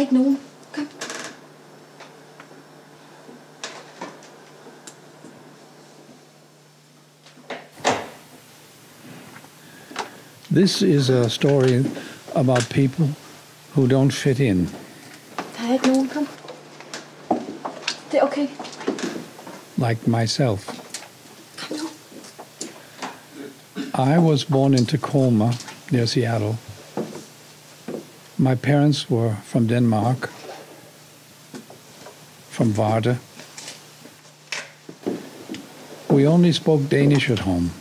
ikke nogen. Kom. This is a story about people who don't fit in. Der er ikke nogen. Kom. Det er okay. Like myself. Kom nu. I was born in Tacoma, near Seattle. My parents were from Denmark, from Varde. We only spoke Danish at home.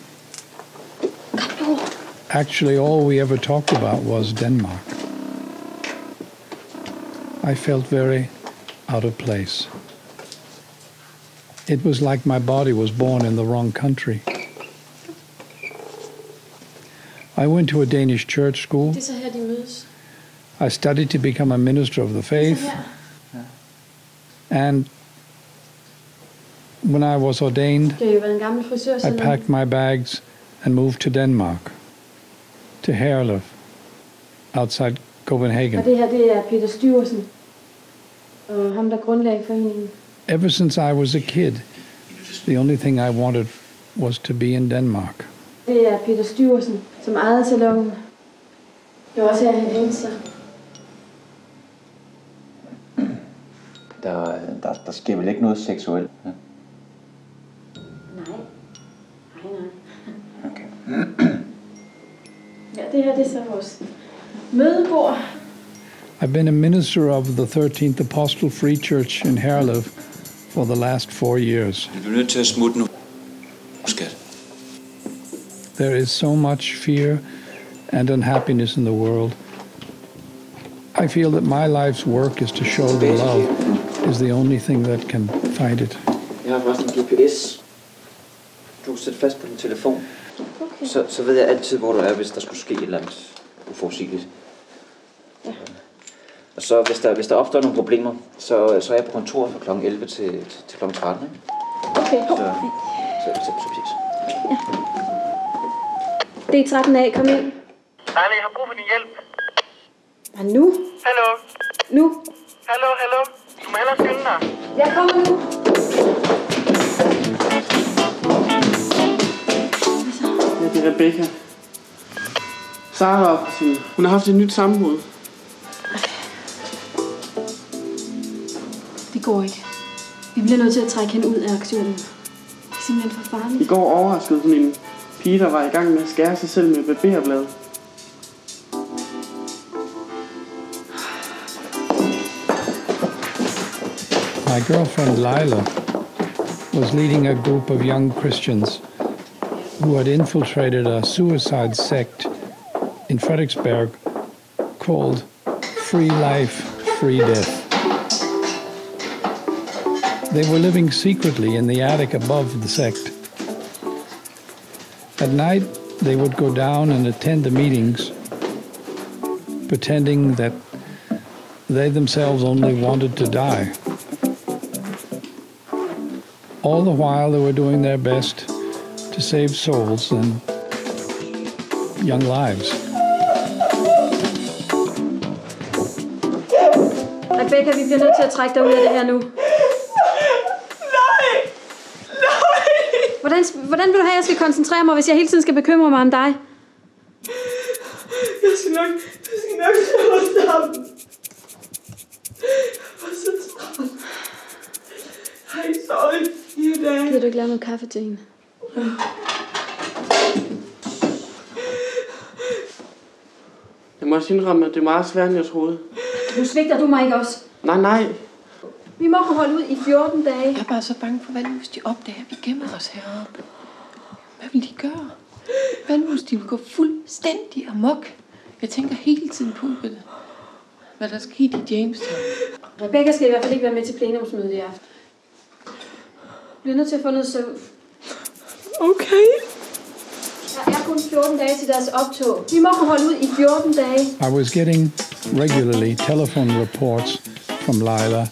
Actually, all we ever talked about was Denmark. I felt very out of place. It was like my body was born in the wrong country. I went to a Danish church school. Det er så her, de mødes. I studied to become a minister of the faith. And when I was ordained, I packed my bags and moved to Denmark, to Herlev, outside Copenhagen. Og det her, det er Peter Styrelsen, og ham, der grundlagde foreningen. Ever since I was a kid, the only thing I wanted was to be in Denmark. Det er Peter Styrelsen, som ejede salonen. Det var også her, han hængte sig. Der sker vel ikke noget seksuelt? Ja? Nej. Okay. Ja, det her, det er så vores mødebord. I've been a minister of the 13th Apostle Free Church in Herlev for the last 4 years. Du er nødt til at smutte nu, skat. There is so much fear and unhappiness in the world. I feel that my life's work is to show the love is the only thing that can find it. Jeg har faktisk en GPS. Du kan sætte fast på din telefon. Okay. Så ved jeg altid, hvor du er, hvis der skulle ske et eller andet uforudsigeligt. Ja. Og så hvis der opstår nogle problemer, så er jeg på kontoret fra kl. 11 til kl. 13. Ikke? Okay. Så præcis. Ja. Det er 13A, kom ind. Nej, jeg har brug for din hjælp. Og nu? Hallo? Nu? Hallo? Du må hellere skynde dig. Jeg kommer nu. Ja, det er Rebecca. Sara var fra sin. Hun har haft et nyt sammenbrud. Det går ikke. Vi bliver nødt til at trække hende ud af aktionen. Det er simpelthen for farligt. I går overraskede hun en pige, der var i gang med at skære sig selv med barberblad. My girlfriend Lila was leading a group of young Christians who had infiltrated a suicide sect in Frederiksberg called Free Life, Free Death. They were living secretly in the attic above the sect. At night, they would go down and attend the meetings, pretending that they themselves only wanted to die. All the while they were doing their best to save souls and young lives. Rebecca, vi bliver nødt til at trække dig ud af det her nu. Nej! Hvordan vil du have, at jeg skal koncentrere mig, hvis jeg hele tiden skal bekymre mig om dig? Jeg skal nok slå sammen. Jeg var så travlt. Jeg har ikke sovet i 4 dage. Gider du ikke lave noget kaffe til hende? Jeg må også indrømme, at det er meget svært, end jeg troede. Nu svigter du mig ikke også. Nej. Vi må holde ud i 14 dage. Jeg er bare så bange for, hvad nu hvis de opdager, at vi gemmer os heroppe. Hvad vil de gøre? Hvad nu hvis de vil gå fuldstændig amok? Jeg tænker hele tiden på, hvad der skete i Jamestown. Rebecca skal i hvert fald ikke være med til plenumsmødet i aften. Vi bliver nødt til at få noget søvn. Okay. Der er kun 14 dage til deres optog. Vi må holde ud i 14 dage. I was getting regularly telephone reports from Lila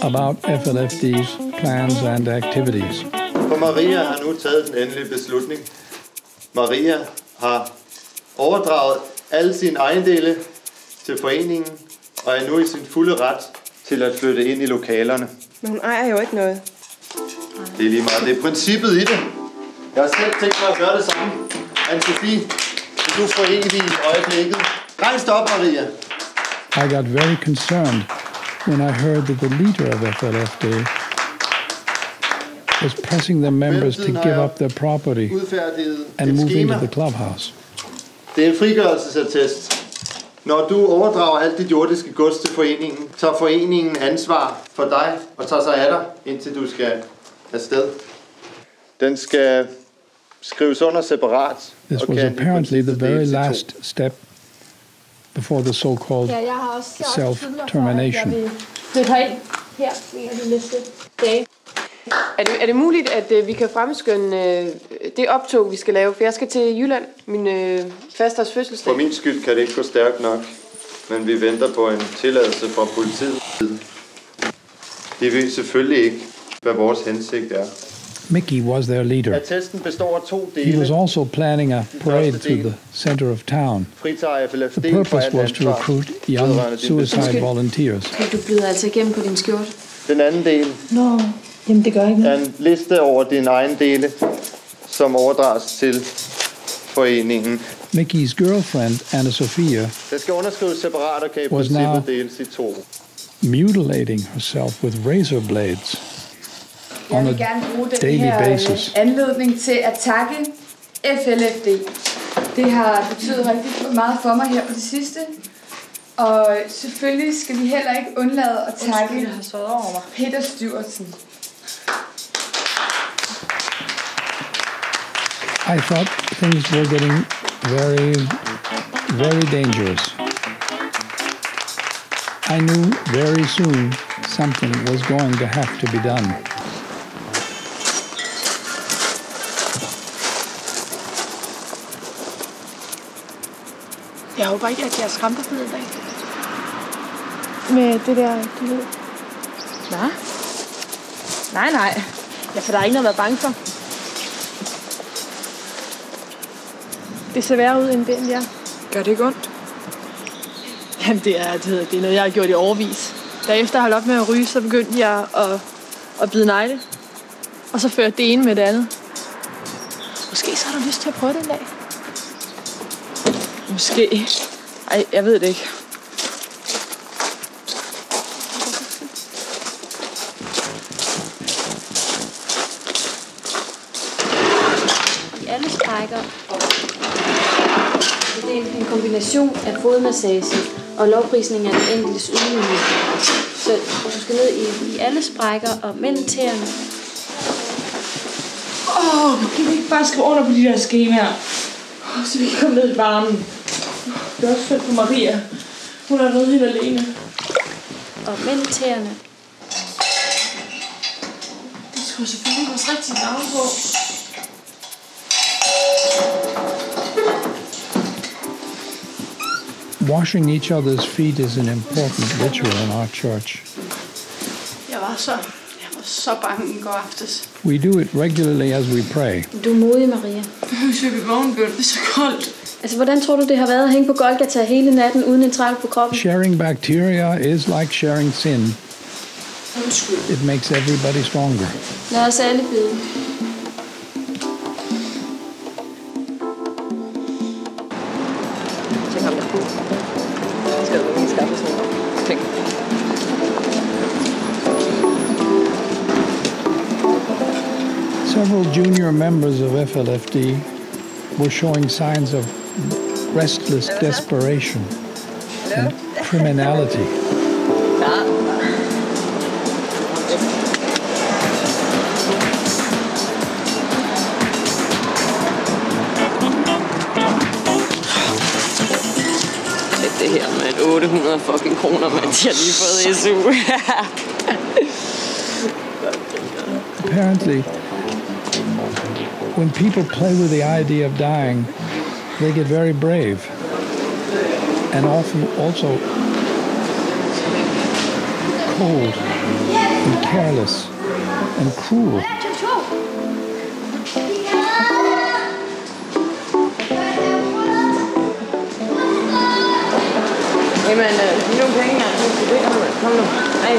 about FLFD's plans and activities. For Maria har nu taget den endelige beslutning. Maria har overdraget alle sine ejendele til foreningen og er nu i sin fulde ret til at flytte ind i lokalerne. Men hun ejer jo ikke noget. Det er lige meget. Det er princippet i det. Jeg har selv tænkt mig at gøre det samme. Anne-Sophie, vil du få evigt i øjeblikket? Rejs dig op, Maria. I got very concerned when I heard that the leader of FLFD was pressing the members to give up their property and move into the clubhouse. Det er en frigørelsesattest. Når du overdrager alt dit jordiske gods til foreningen, tager foreningen ansvar for dig og tager sig af dig, indtil du skal afsted. Den skal skrives under separat. This was apparently the very last step before the so-called self-termination. Flyt herind her en af de næste dage. Er det muligt, at vi kan fremskynde det optog, vi skal lave? For jeg skal til Jylland, min fasters fødselsdag. For min skyld kan det ikke gå stærkt nok, men vi venter på en tilladelse fra politiet. De ved selvfølgelig ikke, hvad vores hensigt er. Mickey was their leader. Attesten består af 2 dele. He was also planning a parade through the center of town. The purpose was to recruit young suicide volunteers. Du glider altså igennem på din skjorte. Den anden del Jamen, det gør ikke er en liste over dine egen dele, som overdrages til foreningen. Mickey's girlfriend, Anna-Sophia, Det skal underskrives separat og kan i Was now- princippet deles i 2. mutilating herself with razor blades on a daily basis. Anledning til at takke FLFD. Det har betydet rigtig meget for mig her på det sidste. Og selvfølgelig skal vi heller ikke undlade at takke Peter Styrtsen. I thought things were getting very, very dangerous. I knew very soon something was going to have to be done. Jeg håber ikke, at jeg skræmper på i dag. Med det der, du ved. Nej. Ja, for der er ikke noget at være bange for. Det ser værre ud end det, end jeg. Gør det ikke ondt? Jamen, det er noget, jeg har gjort i årevis. Da efter jeg holdt op med at ryge, så begyndte jeg at bide negle. Og så førte det ene med det andet. Måske så har du lyst til at prøve det en dag. Måske. Ej, jeg ved det ikke. I alle sprækker. Det er en kombination af fodmassage og lovprisning af den enkeltes ydmyghed. Så du skal ned i alle sprækker og mellem tæerne. Kan vi ikke bare skrive under på de der skemaer? Så vi kan komme ned i varmen. Det er også fedt for Maria. Hun er nede helt alene. Og mellem tæerne. Det skulle selvfølgelig ikke vores rigtige navn på. Washing each other's feet is an important ritual in our church. Jeg var så bange i går aftes. We do it regularly as we pray. Du er modig, Maria. Hvis vi vil vågne, det er så koldt. Altså, hvordan tror du, det har været at hænge på Golgata hele natten uden en træl på kroppen? Sharing bacteria is like sharing sin. It makes everybody stronger. Lad os alle bede. Tænk ham der på. Skal du lige skaffe sådan noget? Tænk. Several junior members of FLFD were showing signs of restless desperation and criminality. Det her med 800 fucking kroner, mand. De har lige fået SU. Apparently, when people play with the idea of dying, they get very brave and often also cold and careless and cruel. Jamen, giv nogle penge her. Kom nu. Ej.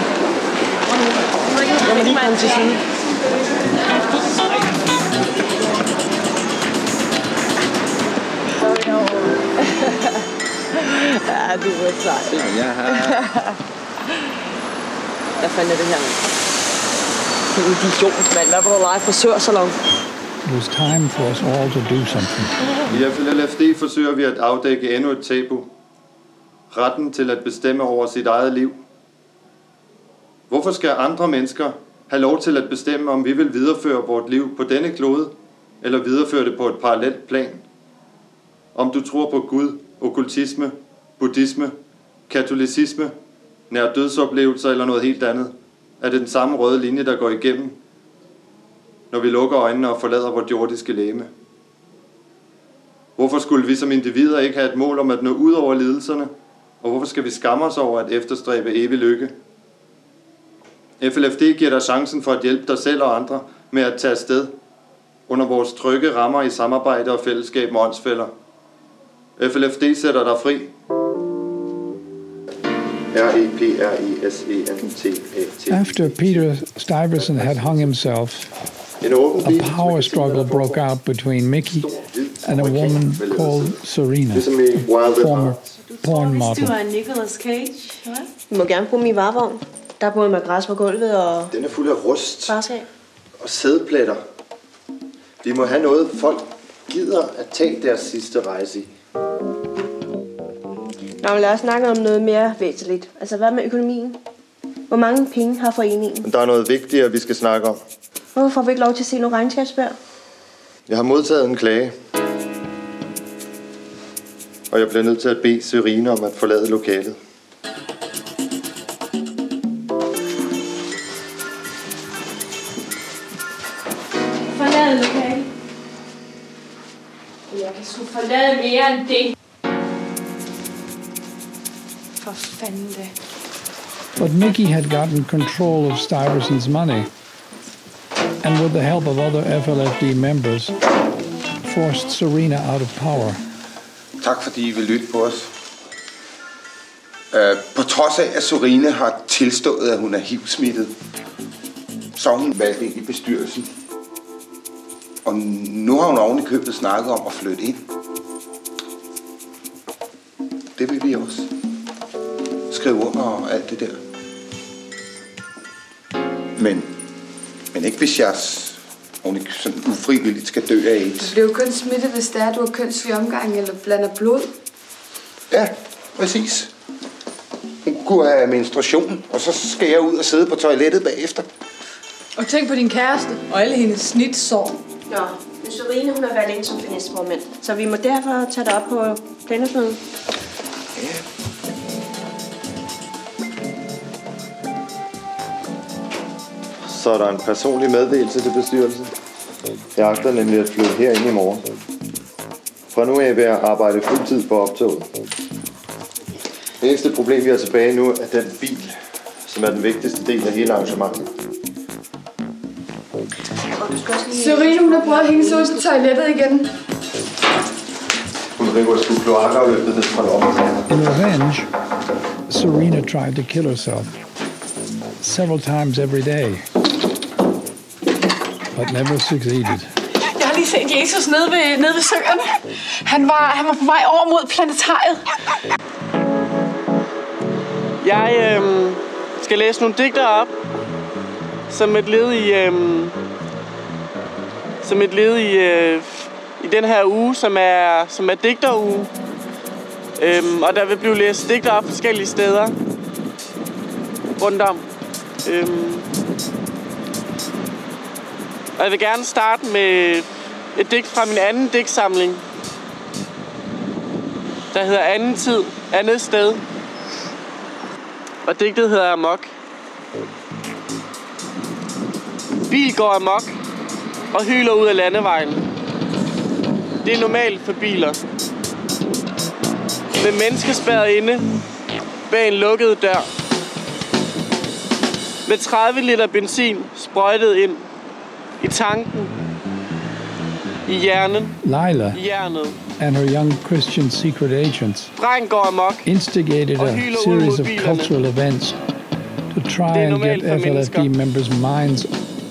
Jeg må lige komme til side. Ja, du er klar. Hvad fanden er det her, mand? Det er en idiot, mand. Hvad var du lege frisørsalon? It was time for us all to do something. I FLFD forsøger vi at afdække endnu et tabu. Retten til at bestemme over sit eget liv. Hvorfor skal andre mennesker have lov til at bestemme, om vi vil videreføre vort liv på denne klode, eller videreføre det på et parallelt plan? Om du tror på Gud, okkultisme, buddhisme, katolicisme, nær dødsoplevelser eller noget helt andet, er det den samme røde linje, der går igennem, når vi lukker øjnene og forlader vort jordiske legeme. Hvorfor skulle vi som individer ikke have et mål om at nå ud over lidelserne, og hvorfor skal vi skamme os over at efterstræbe evig lykke? FLFD giver dig chancen for at hjælpe dig selv og andre med at tage afsted under vores trygge rammer i samarbejde og fællesskab med åndsfæller. FLFD sætter dig fri. REPRESENTAT. After Peter Stuyvesant had hung himself, a power struggle broke out between Mickey and a woman called Serena, a former porn model. Du var Nicolas Cage, hvad? Du må gerne bruge min varevogn. Der er både madras på gulvet og... Den er fuld af rust farskab og sædepletter. Vi må have noget, folk gider at tage deres sidste rejse i. Nå, men lad os snakke om noget mere væsentligt. Altså, hvad med økonomien? Hvor mange penge har foreningen? Der er noget vigtigere, vi skal snakke om. Hvorfor får vi ikke lov til at se nogle regnskabsbøger? Jeg har modtaget en klage. Og jeg bliver nødt til at bede Serena om at forlade lokalet. Forlade lokalet. Jeg kan sgu forlade mere end det. For fanden det. But Mickey had gotten control of Stuyvesant's money, and with the help of other FLFD members, forced Serena out of power. Tak fordi I vil lytte på os. På trods af, at Serena har tilstået, at hun er HIV-smittet, så har hun valgt ind i bestyrelsen. Og nu har hun oven i købet snakket om at flytte ind. Det vil vi også. Skrive under og alt det der. Men ikke hvis jeg sådan ufrivilligt skal dø af AIDS. Du bliver jo kun smittet, hvis det er, du har kønslig omgang eller blander blod. Ja, præcis. Hun kunne have menstruation, og så skal jeg ud og sidde på toilettet bagefter. Og tænk på din kæreste og alle hendes snitsår. Nå, men Serena, hun har været inde som finansformand, så vi må derfor tage det op på planlægningsmødet. Ja. Så er der en personlig meddelelse til bestyrelsen. Jeg agter nemlig at flytte herind i morgen. Fra nu af vil jeg arbejde fuldtid på optoget. Det eneste problem, vi har tilbage nu, er den bil, som er den vigtigste del af hele arrangementet. Serena, hun har prøvet at hænge sig ud på toilettet igen. Hun driver sgu kloakafløbet ned fra lommen. In revenge, Serena tried to kill herself several times every day, but never succeeded. Jeg har lige set Jesus nede ved søerne. Han var på vej over mod planetariet. Jeg skal læse nogle digter op, som et led i den her uge, som er digteruge. Og der vil blive læst digter op forskellige steder rundt om. Og jeg vil gerne starte med et digt fra min anden digtsamling, der hedder Anden tid, andet sted. Og digtet hedder Amok. Bil går amok og hyler ud af landevejen. Det er normalt for biler. Med mennesker spærret inde bag en lukket dør. Med 30 liter benzin sprøjtet ind i tanken. I hjernen. Lila I hjernet. and her young Christian secret agents Dreng går amok. instigated Og a hyler ud series mod of bilerne. cultural events to try Det er and normalt get for FLFD mennesker. members' minds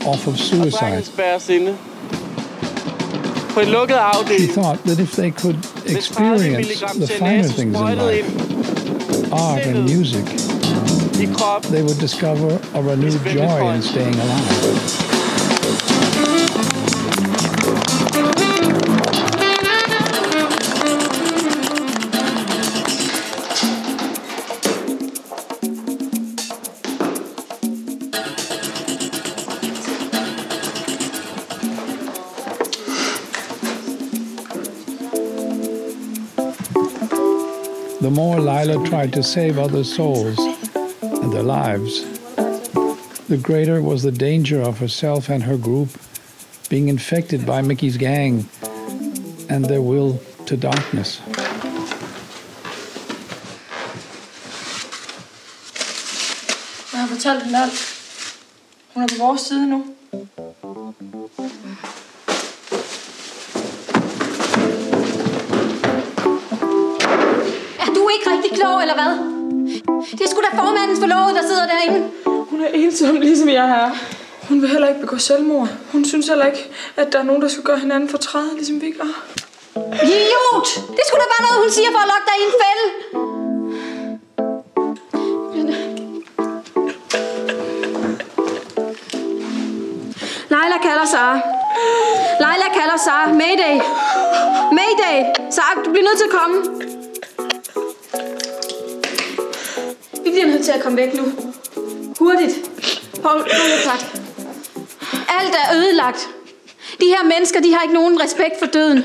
off of Og suicide. drengen spærres inde. På en lukket She afdeling. thought that if they could Hvis 30 experience milligram the finer TNA things in sprøjtet life, ind art and music, i kroppen. they would discover a renewed joy in staying alive. The more Lila tried to save other souls and their lives, the greater was the danger of herself and her group being infected by Mickey's gang and their will to darkness. Jeg har fortalt hende alt. Hun er på vores side nu. Er du ikke rigtig klog, eller hvad? Det er sgu da formandens forlovede, der sidder derinde. Hun er ensom, ligesom jeg er. Hun vil heller ikke begå selvmord. Hun synes heller ikke, at der er nogen, der skal gøre hinanden fortræde, ligesom vi gør. Idiot! Det skulle da bare noget, hun siger for at lokke dig i en fælde. Leila kalder Sara. Leila kalder Sara. Mayday. Mayday. Sara, du bliver nødt til at komme. Vi bliver nødt til at komme væk nu. Hurtigt. Hold tak. Alt er ødelagt. De her mennesker, de har ikke nogen respekt for døden.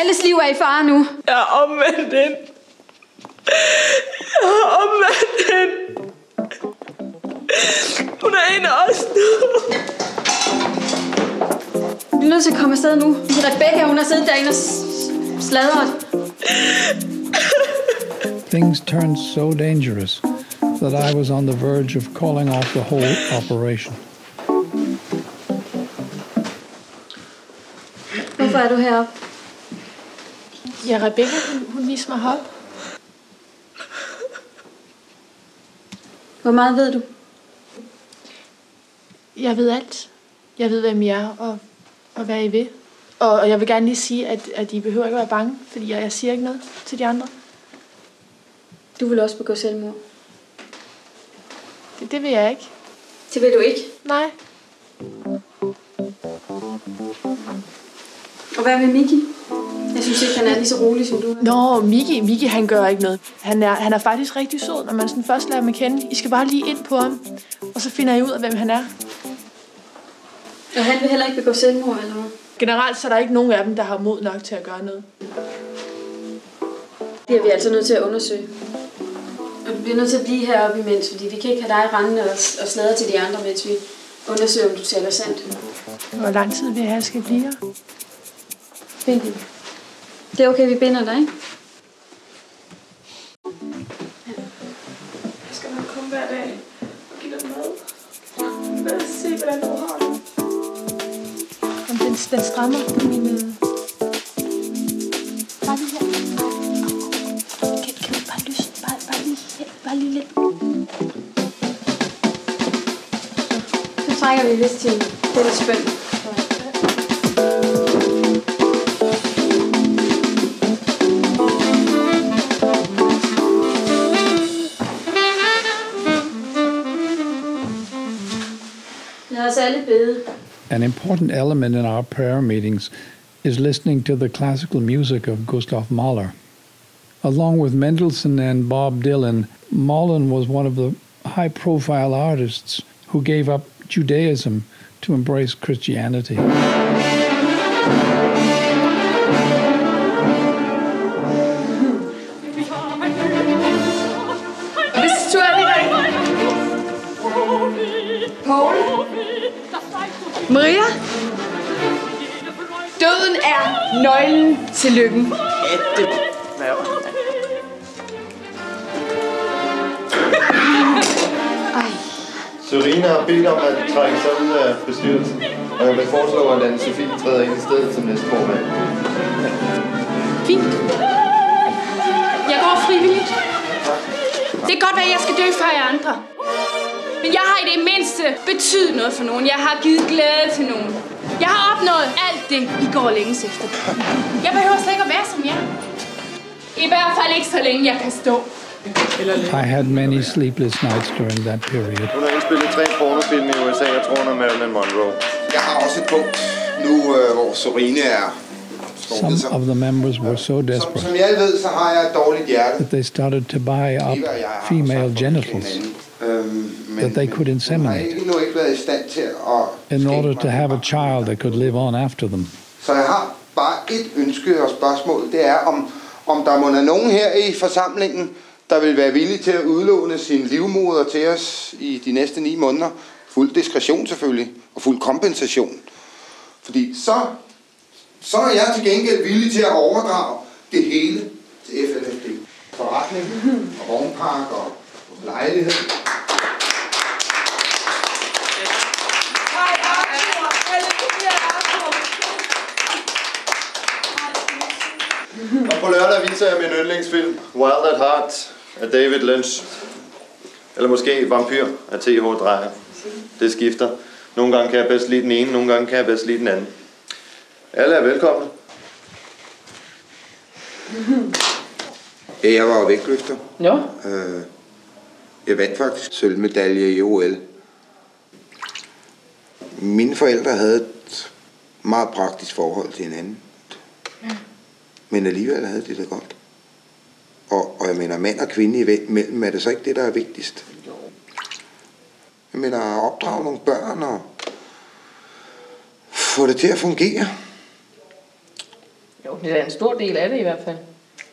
Alles liv er i fare nu. Jeg har omvendt den. Jeg har omvendt den. Hun er en af os nu. Vi er nødt til at komme afsted nu. Rebecca, hun har siddet derinde og sladret. Things turned so dangerous that I was on the verge of calling off the whole operation. Hvorfor er du heroppe? Ja, Rebecca, hun viste mig hop. Hvor meget ved du? Jeg ved alt. Jeg ved, hvem I er, og hvad I vil. Og jeg vil gerne lige sige, at I behøver ikke at være bange, fordi jeg siger ikke noget til de andre. Du vil også begå selvmord. Det vil jeg ikke. Det vil du ikke? Nej. Og hvad med Mickey? Jeg synes ikke, han er lige så rolig, som du er. Nå, Mickey, han gør ikke noget. Han er faktisk rigtig sød, når man sådan først lærer ham at kende. I skal bare lige ind på ham, og så finder I ud af, hvem han er. Og han vil heller ikke begå selvmord, eller hvad? Generelt så er der ikke nogen af dem, der har mod nok til at gøre noget. Det er vi altså nødt til at undersøge. Og du bliver nødt til at blive heroppe imens, fordi vi kan ikke have dig rendende og sladre til de andre, mens vi undersøger, om du taler sandt. Hvor lang tid vil jeg skal blive her? Bind hende. Det er okay, vi binder dig, ikke? Jeg skal nok komme hver dag og give dig mad. Lad os se, hvordan du har det. Om den strammer min... Bare lige her. Kan du bare løsne? Bare lige her. Bare lige lidt. Så trækker vi vist til en fælles spønd. Lad os alle bede. An important element in our prayer meetings is listening to the classical music of Gustav Mahler. Along with Mendelssohn and Bob Dylan, Mahler was one of the high-profile artists who gave up Judaism to embrace Christianity. Paul? Maria? Døden er nøglen til lykken. Serena har bedt om at trække sig ud af bestyrelsen. Og jeg vil foreslå, at Anne-Sophie træder ind i stedet som næstformand. Fint. Jeg går frivilligt. Det kan godt være, at jeg skal dø før jer andre. Men jeg har i det mindste betydet noget for nogen. Jeg har givet glæde til nogen. Jeg har opnået alt det, I går længes efter. Jeg behøver slet ikke at være som jer. I hvert fald ikke så længe jeg kan stå. I had many sleepless nights during that period. Hun har indspillet 3 pornofilm i USA, jeg tror, hun er Marilyn Monroe. Jeg har også et punkt nu, hvor Sorine er. Some of the members were so desperate Som jeg ved, så har jeg et dårligt hjerte. that they started to buy up female genitals that they could inseminate endnu ikke været i stand til at in order to have a child that could live on after them. Så jeg har bare et ønske og spørgsmål. Det er, om der må være nogen her i forsamlingen, der vil være villige til at udlåne sin livmoder til os i de næste 9 måneder. Fuld diskretion selvfølgelig, og fuld kompensation. Fordi så er jeg til gengæld villig til at overdrage det hele til FLFD. Forretning, og vognpark og lejlighed. Og på lørdag viser jeg min yndlingsfilm, Wild at Heart af David Lynch. Eller måske Vampyr af T.H. Dreyer. Det skifter. Nogle gange kan jeg bedst lide den ene, nogle gange kan jeg bedst lide den anden. Alle er velkomne. Jeg var jo vægtløfter. Ja. Jeg vandt faktisk sølvmedalje i OL. Mine forældre havde et meget praktisk forhold til hinanden. Men alligevel havde de det godt. Og jeg mener, mand og kvinde imellem, er det så ikke det, der er vigtigst? Jeg mener, at opdrage nogle børn og få det til at fungere. Jo, det er en stor del af det i hvert fald.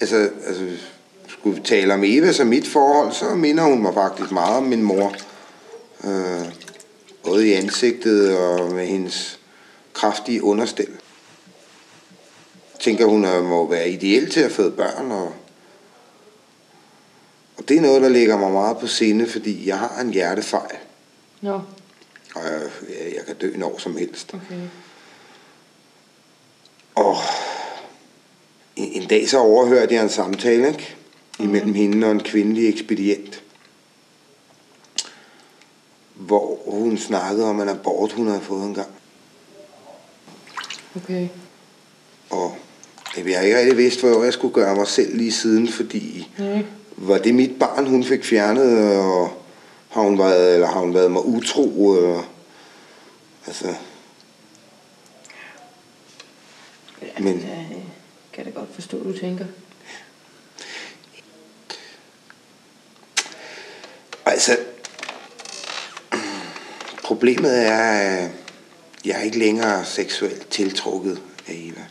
Altså skulle vi tale om Eva som mit forhold, så minder hun mig faktisk meget om min mor. Både i ansigtet og med hendes kraftige understel. Jeg tænker, hun må være ideel til at føde børn, og det er noget, der ligger mig meget på sinde, fordi jeg har en hjertefejl. Ja. Og jeg kan dø når som helst. Okay. Og en dag så overhørte jeg en samtale, ikke? Imellem hende og en kvindelig ekspedient. Hvor hun snakkede om en abort, hun havde fået engang. Okay. Og jeg har ikke rigtig vidst, hvor jeg skulle gøre mig selv lige siden, fordi var det mit barn, hun fik fjernet, og har hun været mig utro? Altså. Ja, men det kan jeg da godt forstå, du tænker. Altså, problemet er, at jeg er ikke længere seksuelt tiltrukket af Eva.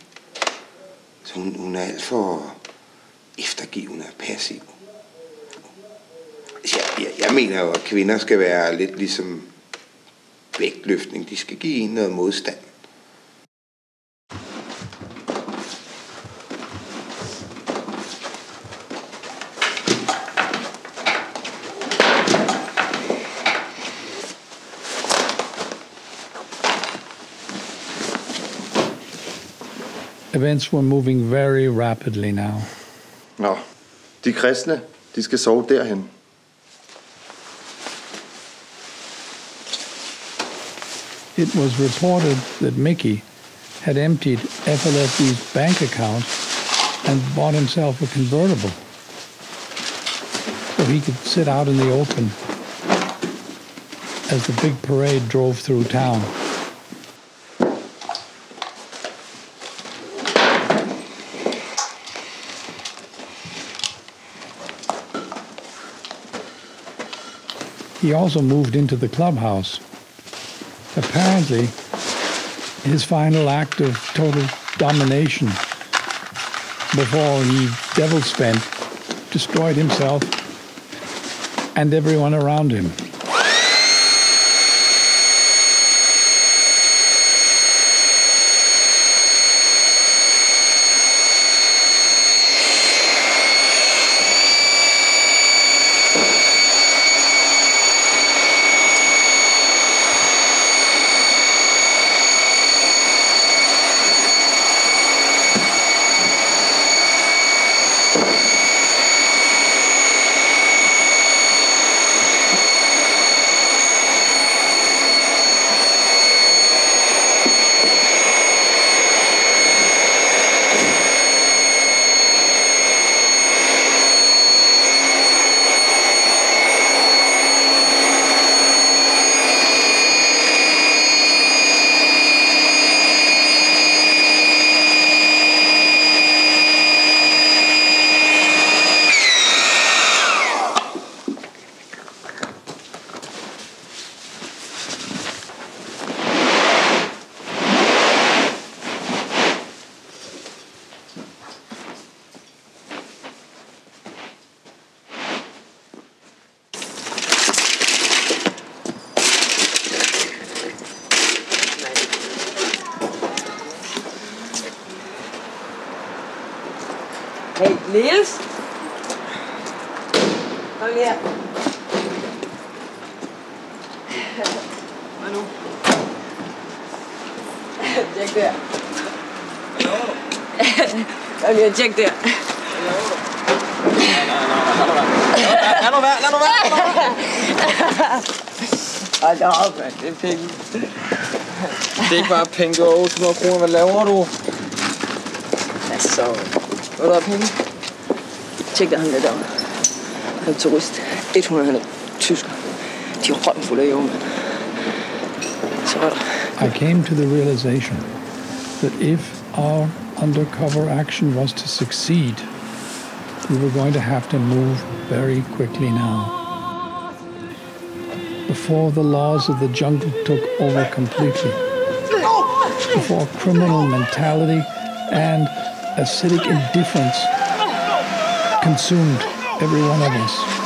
Så hun er alt for eftergivende og passiv. Jeg mener jo, at kvinder skal være lidt ligesom vægtløftning. De skal give en noget modstand. Events were moving very rapidly now. Nå, de kristne, de skal sove derhen. It was reported that Mickey had emptied FLFD's bank account and bought himself a convertible so he could sit out in the open as the big parade drove through town. He also moved into the clubhouse. Apparently, his final act of total domination before he devil-spent destroyed himself and everyone around him. Hey, Niels. Kom her. Hvad nu? Tjek der. Kom her, tjek der. Lad nu være. Ej, der op, mand. Det er penge. Det er ikke bare penge, du har 800 kroner. Hvad laver du? Altså, hvor der er penge? Tjek der, han lidt om. Han er turist. 100, han er tysker. De er røvfulde af jo, mand. Så var der. I came to the realization that if our undercover action was to succeed, we were going to have to move very quickly now. Before the laws of the jungle took over completely. Before criminal mentality and acidic indifference consumed every one of us.